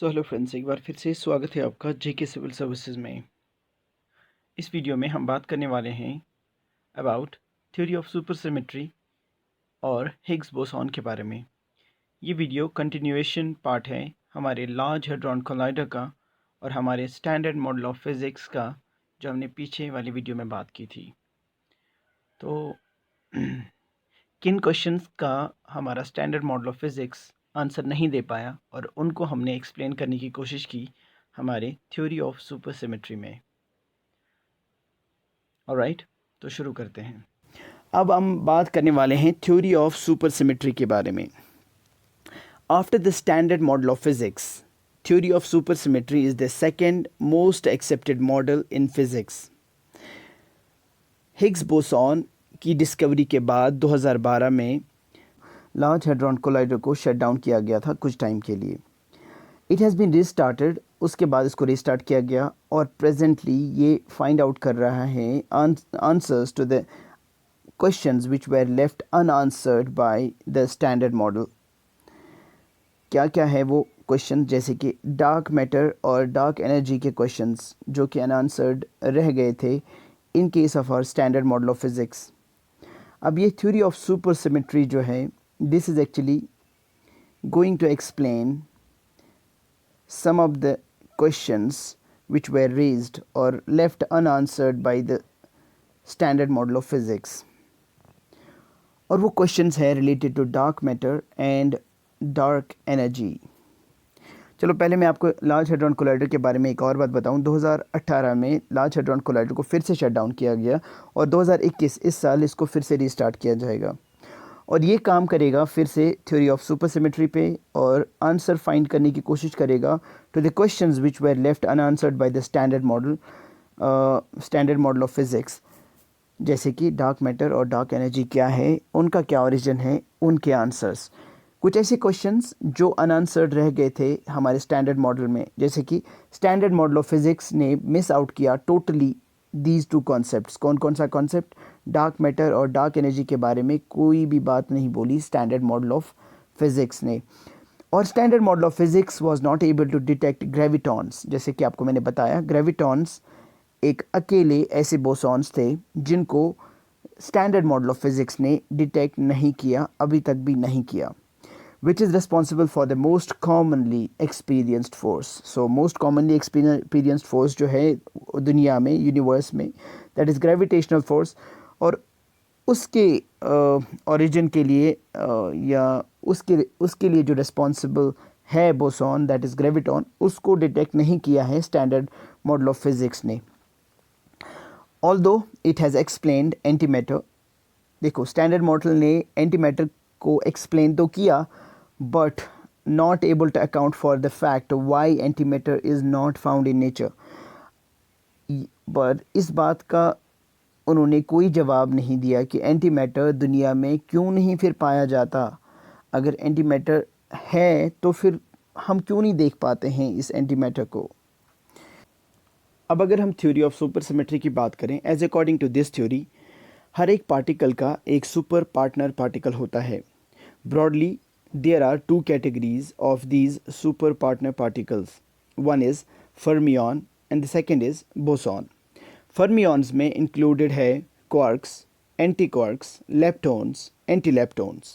Hello friends, एक बार फिर से स्वागत है आपका जेके सिविल सर्विसेज में। इस वीडियो में हम बात करने वाले हैं about theory of super symmetry और हिग्स बोसॉन के बारे में। ये वीडियो कंटिन्यूएशन पार्ट है हमारे लार्ज हैड्रॉन कोलाइडर का और हमारे स्टैंडर्ड मॉडल ऑफ फिज़िक्स का, जो हमने पीछे वाली वीडियो में बात की थी। तो किन क्वेश्चंस का हमारा standard model of physics answer नहीं दे पाया और उनको हमने एक्सप्लेन करने की कोशिश की हमारे थ्योरी ऑफ सुपर सिमेट्री में। ऑलराइट, तो शुरू करते हैं। अब हम बात करने वाले हैं थ्योरी ऑफ सुपर सिमेट्री के बारे में। After the standard model of physics, theory of super symmetry is the second most accepted model in physics. Higgs boson की डिस्कवरी के बाद 2012 में लार्ज हैड्रॉन कोलाइडर को शट डाउन किया गया था कुछ टाइम के लिए। इट हैज़ बीन रिस्टार्टेड, उसके बाद इसको रिस्टार्ट किया गया और प्रेजेंटली ये फाइंड आउट कर रहा है answers to the questions which were left unanswered by the standard model. क्या क्या है वो क्वेश्चन, जैसे कि डार्क मैटर और डार्क एनर्जी के क्वेश्चंस जो कि अनआंसर्ड रह गए थे in case of our standard model of physics. अब ये थ्योरी ऑफ सुपर सिमेट्री जो है, this is actually going to explain some of the questions which were raised or left unanswered by the standard model of physics, और वो questions है related to dark matter and dark energy। चलो पहले मैं आपको large hadron collider के बारे में एक और बात बताऊं। 2018 में लार्ज हैड्रॉन कोलाइडर को फिर से शट डाउन किया गया और 2021 इस साल इसको फिर से रीस्टार्ट किया जाएगा और ये काम करेगा फिर से थ्योरी ऑफ सुपर सिमेट्री पे और आंसर फाइंड करने की कोशिश करेगा to the questions which were left unanswered by the standard model of physics, जैसे कि डार्क मैटर और डार्क एनर्जी क्या है, उनका क्या ओरिजिन है, उनके आंसर्स। कुछ ऐसे क्वेश्चंस जो अनआंसर्ड रह गए थे हमारे स्टैंडर्ड मॉडल में, जैसे कि स्टैंडर्ड मॉडल ऑफ फिज़िक्स ने मिस आउट किया टोटली दीज टू कॉन्सेप्ट्स। कौन कौन सा कॉन्सेप्ट? डार्क मैटर और डार्क एनर्जी के बारे में कोई भी बात नहीं बोली स्टैंडर्ड मॉडल ऑफ फिज़िक्स ने। और standard model of physics was not able to detect gravitons. जैसे कि आपको मैंने बताया, ग्रेविटॉन्स एक अकेले ऐसे बोसॉन्स थे जिनको स्टैंडर्ड मॉडल ऑफ फिज़िक्स ने डिटेक्ट नहीं किया, अभी तक भी नहीं किया, which is responsible for the most commonly experienced force. So most commonly experienced force जो है दुनिया में, यूनिवर्स में, that is gravitational force, और उसके origin के लिए या उसके लिए जो responsible है बोसॉन, that is graviton, उसको डिटेक्ट नहीं किया है स्टैंडर्ड मॉडल ऑफ फिज़िक्स ने। Although it has explained antimatter, देखो स्टैंडर्ड मॉडल ने एंटीमैटर को एक्सप्लेन तो किया but not able to account for the fact why antimatter is not found in nature। पर इस बात का उन्होंने कोई जवाब नहीं दिया कि एंटीमैटर दुनिया में क्यों नहीं फिर पाया जाता। अगर एंटीमैटर है तो फिर हम क्यों नहीं देख पाते हैं इस एंटीमैटर को। अब अगर हम थ्योरी ऑफ सुपर सिमेट्री की बात करें, as according to this theory, हर एक पार्टिकल का एक सुपर पार्टनर पार्टिकल होता है। Broadly there are two categories of these super partner particles. One is fermion and the second is boson. Fermions में included है quarks, antiquarks, leptons, antileptons।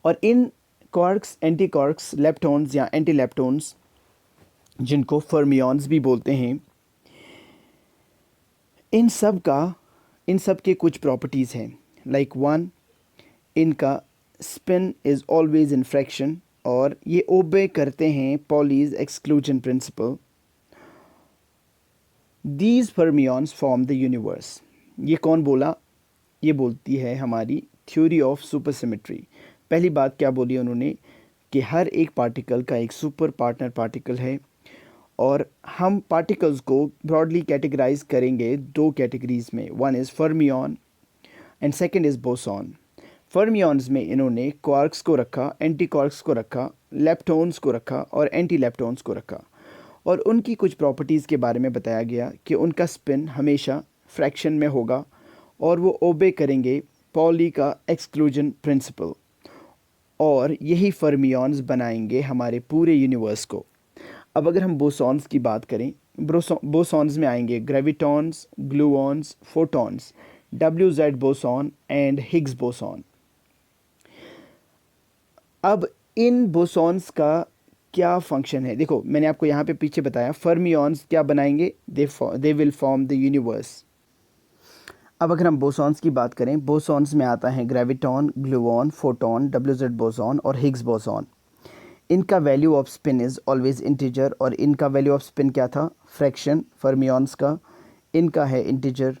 और इन quarks, antiquarks, leptons या antileptons, जिनको fermions भी बोलते हैं, इन सब के कुछ प्रॉपर्टीज़ हैं। लाइक वन, इनका spin is always in fraction और ये ओबे करते हैं Pauli's exclusion principle. These fermions form the universe. ये कौन बोला? ये बोलती है हमारी थ्योरी ऑफ सुपर सिमेट्री। पहली बात क्या बोली उन्होंने कि हर एक पार्टिकल का एक सुपर पार्टनर पार्टिकल है और हम पार्टिकल्स को ब्रॉडली कैटेगराइज करेंगे दो कैटेगरीज में। One is fermion and second is boson. Fermions में इन्होंने क्वार्क्स को रखा, एंटी क्वार्क्स को रखा, लेप्टॉन्स को रखा और एंटी लेप्टॉन्स को रखा और उनकी कुछ प्रॉपर्टीज़ के बारे में बताया गया कि उनका स्पिन हमेशा फ्रैक्शन में होगा और वो ओबे करेंगे पॉली का एक्सक्लूजन प्रिंसिपल। और यही फर्मियॉन्स बनाएंगे हमारे पूरे यूनिवर्स को। अब अगर हम बोसॉन्स की बात करें, बोसॉन्स में आएंगे gravitons, gluons, photons, WZ boson and Higgs boson. अब इन बोसॉन्स का क्या फंक्शन है? देखो मैंने आपको यहाँ पे पीछे बताया, फर्मियॉन्स क्या बनाएंगे, they will form the universe. अब अगर हम बोसॉन्स की बात करें, बोसॉन्स में आता है graviton, gluon, photon, WZ boson और हिग्स बोसॉन। इनका value off spin is always integer, और इनका वैल्यू ऑफ स्पिन क्या था? फ्रैक्शन फर्मियॉन्स का, इनका है इंटीजर।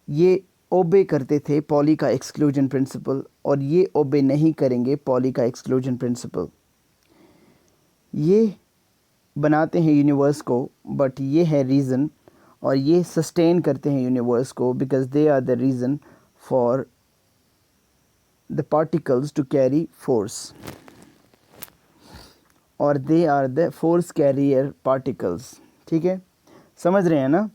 ये ओबे करते थे पॉली का एक्सक्लूजन प्रिंसिपल, और ये ओबे नहीं करेंगे पॉली का एक्सक्लूजन प्रिंसिपल। ये बनाते हैं यूनिवर्स को, बट ये है रीज़न, और ये सस्टेन करते हैं यूनिवर्स को, because they are the reason for the particles to carry force, और they are the force carrier particles. ठीक है, समझ रहे हैं ना?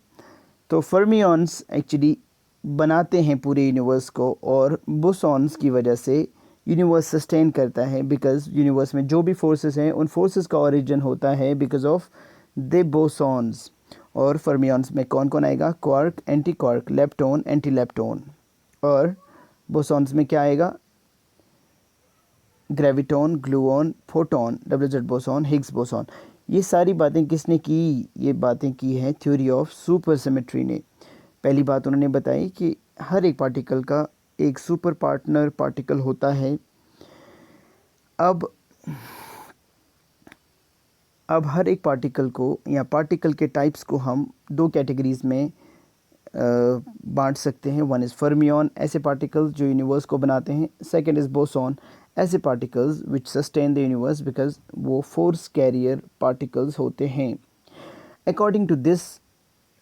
तो फर्मियॉन्स एक्चुअली बनाते हैं पूरे यूनिवर्स को, और बोसॉन्स की वजह से यूनिवर्स सस्टेन करता है, बिकॉज यूनिवर्स में जो भी फोर्सेस हैं उन फोर्सेस का ओरिजिन होता है बिकॉज ऑफ द बोसॉन्स। और फर्मियॉन्स में कौन कौन आएगा? Quark, anti quark, lepton, anti lepton. और बोसॉन्स में क्या आएगा? Graviton, gluon, photon, WZ boson, Higgs boson. ये सारी बातें किसने की? ये बातें की हैं थ्योरी ऑफ सुपर सिमेट्री ने। पहली बात उन्होंने बताई कि हर एक पार्टिकल का एक सुपर पार्टनर पार्टिकल होता है। अब हर एक पार्टिकल को या पार्टिकल के टाइप्स को हम दो कैटेगरीज में बांट सकते हैं। वन इज़ फर्मियॉन, ऐसे पार्टिकल्स जो यूनिवर्स को बनाते हैं। सेकंड इज़ बोसॉन, ऐसे particles which sustain the universe because वो फोर्स कैरियर पार्टिकल्स होते हैं। According to this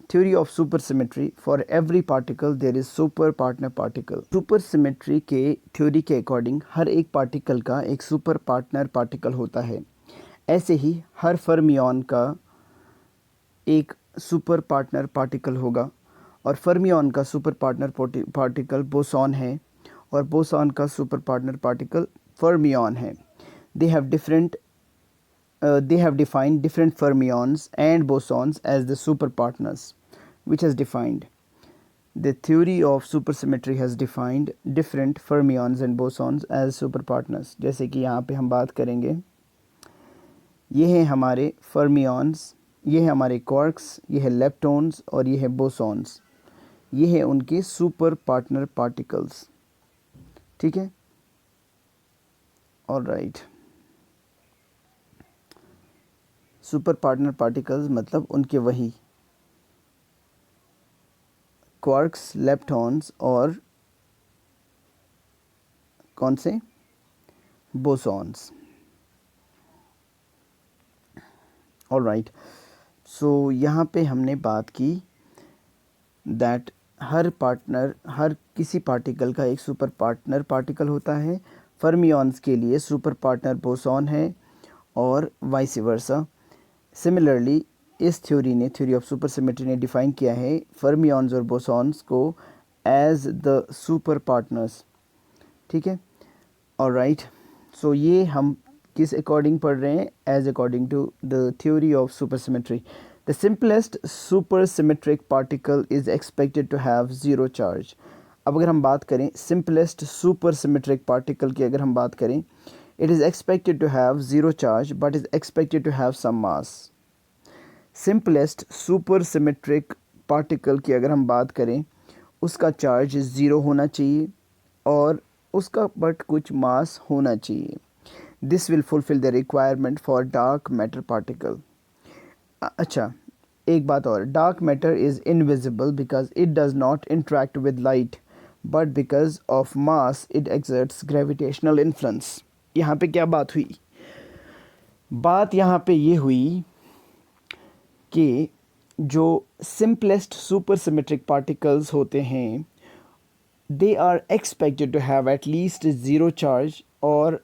theory of super symmetry, for every particle there is super partner particle. Super symmetry के theory के according हर एक particle का एक सुपर पार्टनर पार्टिकल होता है। ऐसे ही हर फर्मियॉन का एक सुपर पार्टनर पार्टिकल होगा, और फर्मियॉन का सुपर पार्टनर पार्टिकल बोसॉन है, और बोसॉन का सुपर पार्टनर पार्टिकल फर्मियॉन है। They have defined different fermions and bosons as the super partners, which has defined the theory of supersymmetry has defined different fermions and bosons as super partners। जैसे कि यहाँ पे हम बात करेंगे, ये हैं हमारे फर्मियॉन्स, ये है हमारे क्वार्क्स, ये है लेप्टॉन्स और ये है बोसॉन्स। ये है उनके सुपर पार्टनर पार्टिकल्स। ठीक है, ऑलराइट। सुपर पार्टनर पार्टिकल्स मतलब उनके वही क्वार्क्स, लेप्टॉन्स और कौन से? बोसॉन्स। ऑलराइट, सो यहाँ पे हमने बात की दैट हर किसी पार्टिकल का एक सुपर पार्टनर पार्टिकल होता है। फर्मियॉन्स के लिए सुपर पार्टनर बोसॉन है और वाइस वर्सा। सिमिलरली इस थ्योरी ऑफ सुपर सिमेट्री ने डिफ़ाइन किया है फर्मियॉन्स और बोसॉन्स को एज द सुपर पार्टनर्स। ठीक है, ऑलराइट। सो ये हम किस अकॉर्डिंग पढ़ रहे हैं? As according to the theory of super symmetry, the simplest super symmetric particle is expected to have zero charge. अब अगर हम बात करें सिंपलेस्ट सुपर सिमेट्रिक पार्टिकल की, अगर हम बात करें, it is expected to have zero charge but is expected to have some mass। Simplest super symmetric particle की अगर हम बात करें, उसका चार्ज ज़ीरो होना चाहिए और उसका बट कुछ मास होना चाहिए। This will fulfil the requirement for dark matter particle. अच्छा, एक बात और, dark matter is invisible because it does not interact with light, but because of mass it exerts gravitational influence. यहाँ पे क्या बात हुई? बात यहाँ पे ये हुई कि जो सिंपलेस्ट सुपर सिमेट्रिक पार्टिकल्स होते हैं, they are expected to have at least zero charge और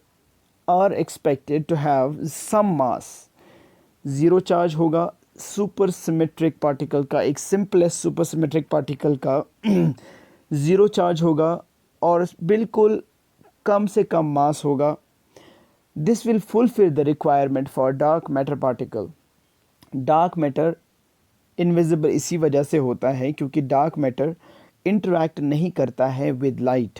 are expected to have some mass. Zero charge होगा सुपर सिमेट्रिक पार्टिकल का, एक सिंपलेस्ट सुपर सिमेट्रिक पार्टिकल का ज़ीरो चार्ज होगा और बिल्कुल कम से कम मास होगा। This will fulfil the requirement for dark matter particle. Dark matter invisible इसी वजह से होता है क्योंकि डार्क मैटर इंटरैक्ट नहीं करता है with light,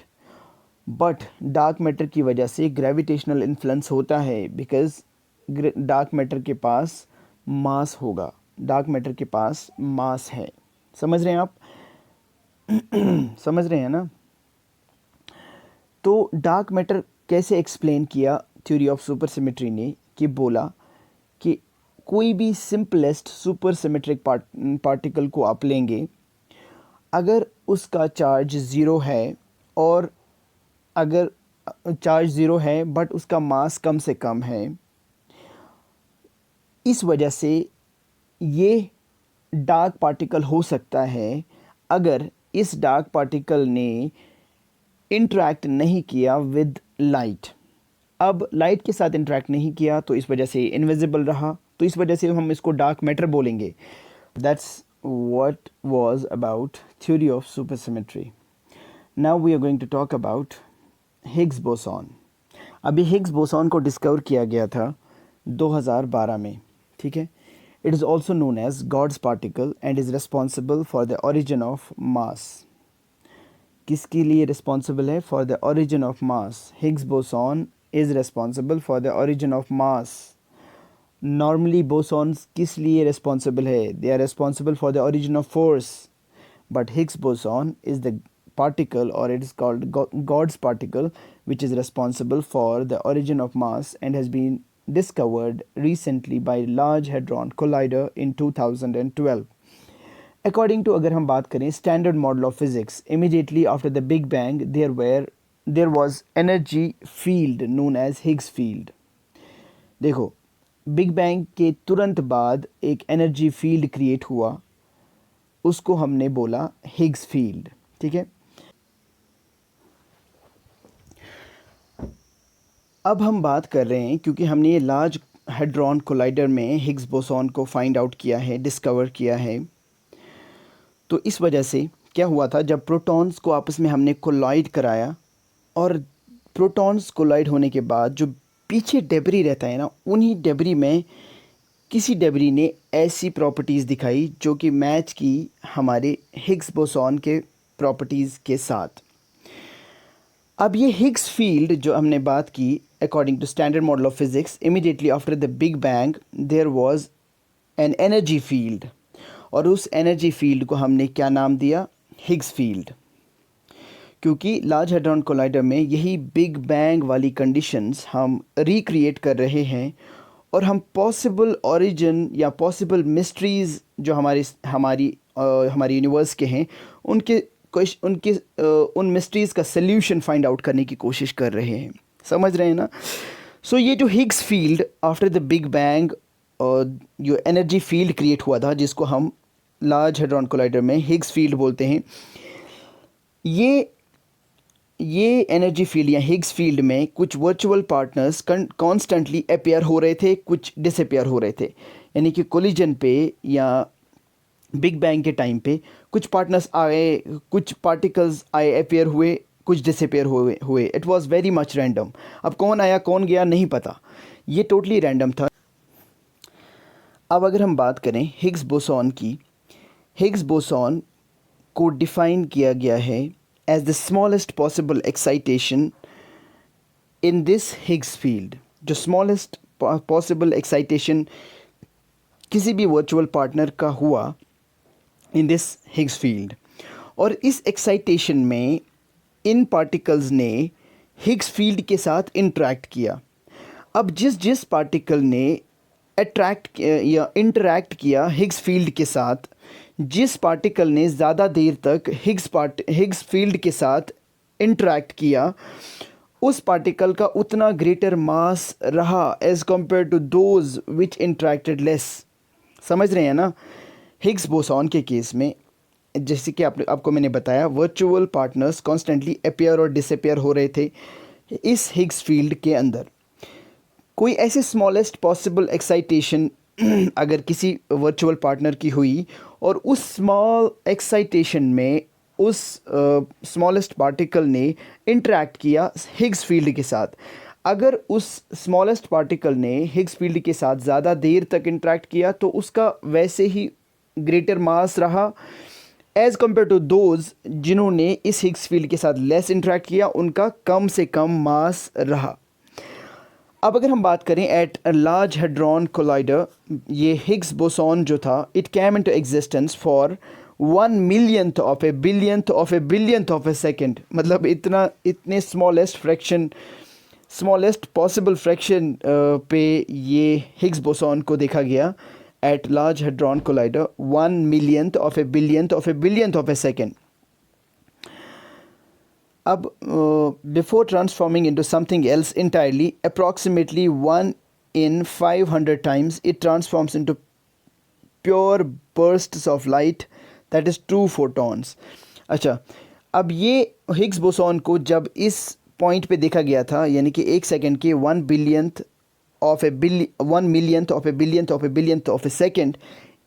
but dark matter की वजह से ग्रेविटेशनल इन्फ्लुएंस होता है बिकॉज डार्क मैटर के पास मास होगा, डार्क मैटर के पास मास है। समझ रहे हैं आप? समझ रहे हैं ना? तो डार्क मैटर कैसे एक्सप्लेन किया थ्योरी ऑफ सुपर सिमेट्री ने, कि बोला कि कोई भी सिंपलेस्ट सुपर सिमेट्रिक पार्टिकल को आप लेंगे, अगर उसका चार्ज ज़ीरो है और अगर चार्ज ज़ीरो है बट उसका मास कम से कम है, इस वजह से ये डार्क पार्टिकल हो सकता है अगर इस डार्क पार्टिकल ने इंटरैक्ट नहीं किया विद लाइट। अब लाइट के साथ इंटरैक्ट नहीं किया तो इस वजह से इनविजिबल रहा, तो इस वजह से हम इसको डार्क मैटर बोलेंगे। That's what was about theory of supersymmetry. Now we are going to talk about Higgs boson. अभी हिग्स बोसॉन को डिस्कवर किया गया था 2012 में, ठीक है। It is also known as God's particle and is responsible for the origin of mass. किसके लिए रिस्पॉन्सिबल है? For the origin of mass. Higgs boson is responsible for the origin of mass. Normally bosons किस लिए responsible है? They are responsible for the origin of force, but Higgs boson is the particle, or it is called God's particle, which is responsible for the origin of mass and has been discovered recently by Large Hadron Collider in 2012. According to, अगर हम बात करें standard model of physics, immediately after the Big Bang there was energy field known as Higgs field. देखो, big bang के तुरंत बाद एक energy field create हुआ, उसको हमने बोला हिग्स फील्ड, ठीक है। अब हम बात कर रहे हैं क्योंकि हमने ये लार्ज हैड्रॉन कोलाइडर में हिग्स बोसॉन को फाइंड आउट किया है, डिस्कवर किया है। तो इस वजह से क्या हुआ था, जब प्रोटॉन्स को आपस में हमने कोलाइड कराया और प्रोटॉन्स कोलाइड होने के बाद जो पीछे डेब्री रहता है ना, उन्हीं डेब्री में किसी डेब्री ने ऐसी प्रॉपर्टीज़ दिखाई जो कि मैच की हमारे हिग्स बोसॉन के प्रॉपर्टीज़ के साथ। अब ये हिग्स फील्ड जो हमने बात की, according to standard model of physics, immediately after the big bang there was an energy field, और उस एनर्जी फील्ड को हमने क्या नाम दिया? Higgs field. क्योंकि लार्ज हैड्रॉन कोलाइडर में यही बिग बैंग वाली कंडीशंस हम रिक्रिएट कर रहे हैं, और हम पॉसिबल ओरिजिन या पॉसिबल मिस्ट्रीज़ जो हमारी यूनिवर्स के हैं उन मिस्ट्रीज़ का सल्यूशन फाइंड आउट करने की कोशिश कर रहे हैं। समझ रहे हैं ना? सो ये जो Higgs field after the big bang जो एनर्जी फील्ड क्रिएट हुआ था, जिसको हम लार्ज हैड्रॉन कोलाइडर में हिग्स फील्ड बोलते हैं, ये एनर्जी फील्ड या हिग्स फील्ड में कुछ वर्चुअल पार्टनर्स कॉन्स्टेंटली अपेयर हो रहे थे, कुछ डिसअपेयर हो रहे थे। यानी कि कोलिजन पे या बिग बैंग के टाइम पे कुछ पार्टनर्स आए, कुछ पार्टिकल्स आए, अपेयर हुए, कुछ डिसअपेयर हुए। It was very much random. अब कौन आया कौन गया नहीं पता, ये टोटली रैंडम था। अब अगर हम बात करें हिग्स बोसॉन की, हिग्स बोसॉन को डिफ़ाइन किया गया है as the smallest possible excitation in this Higgs field. जो स्मॉलेस्ट पॉसिबल एक्साइटेशन किसी भी वर्चुअल पार्टनर का हुआ इन दिस हिग्स फील्ड, और इस एक्साइटेशन में इन पार्टिकल्स ने हिग्स फील्ड के साथ इंटरैक्ट किया। अब जिस पार्टिकल ने अट्रैक्ट या इंटरैक्ट किया हिग्स फील्ड के साथ, जिस पार्टिकल ने ज़्यादा देर तक हिग्स फील्ड के साथ इंटरैक्ट किया, उस पार्टिकल का उतना ग्रेटर मास रहा as compare to those which interacted less. समझ रहे हैं ना? हिग्स बोसॉन के केस में जैसे कि आपको मैंने बताया, वर्चुअल पार्टनर्स कॉन्स्टेंटली अपेयर और डिसअपेयर हो रहे थे इस हिग्स फील्ड के अंदर। कोई ऐसे स्मॉलेस्ट पॉसिबल एक्साइटेशन अगर किसी वर्चुअल पार्टनर की हुई और उस स्मॉल एक्साइटेशन में उस स्मॉलेस्ट पार्टिकल ने इंटरैक्ट किया हिग्स फील्ड के साथ, अगर उस स्मॉलेस्ट पार्टिकल ने हिग्स फील्ड के साथ ज़्यादा देर तक इंटरेक्ट किया तो उसका वैसे ही ग्रेटर मास रहा एज़ कम्पेयर टू दोज जिन्होंने इस हिग्स फील्ड के साथ लेस इंटरेक्ट किया, उनका कम से कम मास रहा। अब अगर हम बात करें एट लार्ज हेड्रॉन कोलाइडर, ये हिग्स बोसॉन जो था it came into existence for 1 millionth of a billionth of a billionth of a second, मतलब इतने स्मॉलेस्ट पॉसिबल फ्रैक्शन पे ये हिग्स बोसॉन को देखा गया at large hadron collider 1 millionth of a billionth of a billionth of a second. अब before transforming into something else entirely approximately 1 in 500 times it transforms into pure bursts of light, that is 2 photons। अच्छा, अब ये Higgs boson को जब इस point पे देखा गया था, यानी कि 1 सेकेंड के 1 millionth of a billionth of a billionth of a billionth of a second,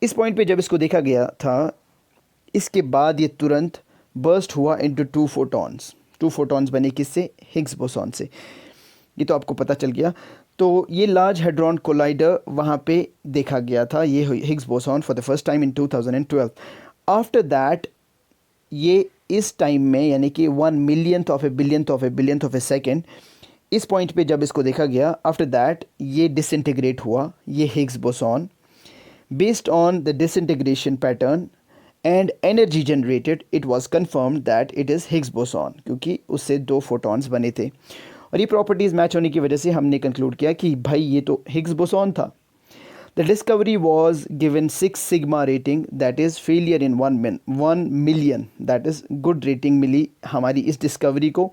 इस पॉइंट पे जब इसको देखा गया था, इसके बाद ये तुरंत बर्स्ट हुआ इनटू 2 फोटॉन्स। 2 फोटॉन्स बने किससे? हिग्स बोसॉन से। ये तो आपको पता चल गया। तो ये लार्ज हेड्रॉन कोलाइडर वहाँ पे देखा गया था, ये Higgs boson for the first time in 2012। After that ये इस टाइम में, यानी कि 1 millionth of a billionth of a billionth of a second, इस पॉइंट पे जब इसको देखा गया, आफ्टर दैट ये डिसइंटीग्रेट हुआ, ये Higgs boson. Based on the disintegration pattern and energy generated it was confirmed that it is Higgs boson, क्योंकि उससे 2 फोटॉन्स बने थे और ये प्रॉपर्टीज़ मैच होने की वजह से हमने कंक्लूड किया कि भाई ये तो हिग्स बोसॉन था। The discovery was given 6 sigma rating, that is failure in 1 million, that is good rating मिली हमारी इस डिस्कवरी को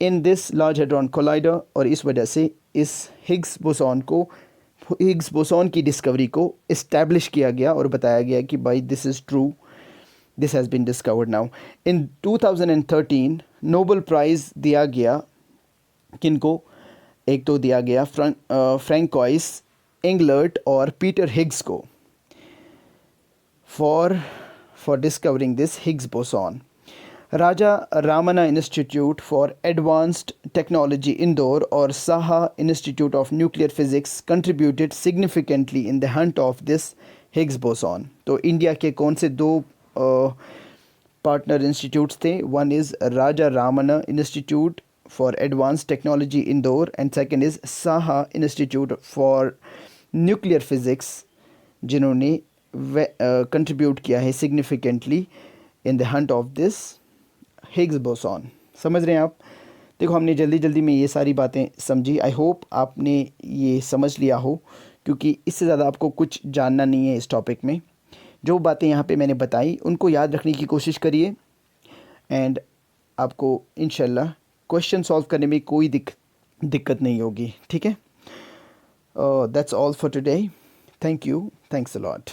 in this large hadron collider, और इस वजह से इस हिग्स बोसॉन की डिस्कवरी को इस्टेब्लिश किया गया और बताया गया कि भाई this is true, this has been discovered now. In 2013 Nobel prize दिया गया किनको? एक तो दिया गया फ्रैंकोइस, एंगलर्ट और पीटर हिग्स को for discovering this Higgs boson. Raja Ramanna institute for advanced technology Indore और Saha institute of nuclear physics contributed significantly in the hunt of this Higgs boson. तो इंडिया के कौन से 2 पार्टनर इंस्टीट्यूट्स थे? One is Raja Ramanna institute for advanced technology Indore and second is Saha Institute for Nuclear Physics, जिन्होंने contribute किया है significantly in the hunt of this Higgs boson. समझ रहे हैं आप? देखो, हमने जल्दी में ये सारी बातें समझी। आई होप आपने ये समझ लिया हो, क्योंकि इससे ज़्यादा आपको कुछ जानना नहीं है इस टॉपिक में। जो बातें यहाँ पे मैंने बताई उनको याद रखने की कोशिश करिए एंड आपको इंशाल्लाह क्वेश्चन सॉल्व करने में कोई दिक्कत नहीं होगी। ठीक है? That's all for today. Thank you, thanks a lot.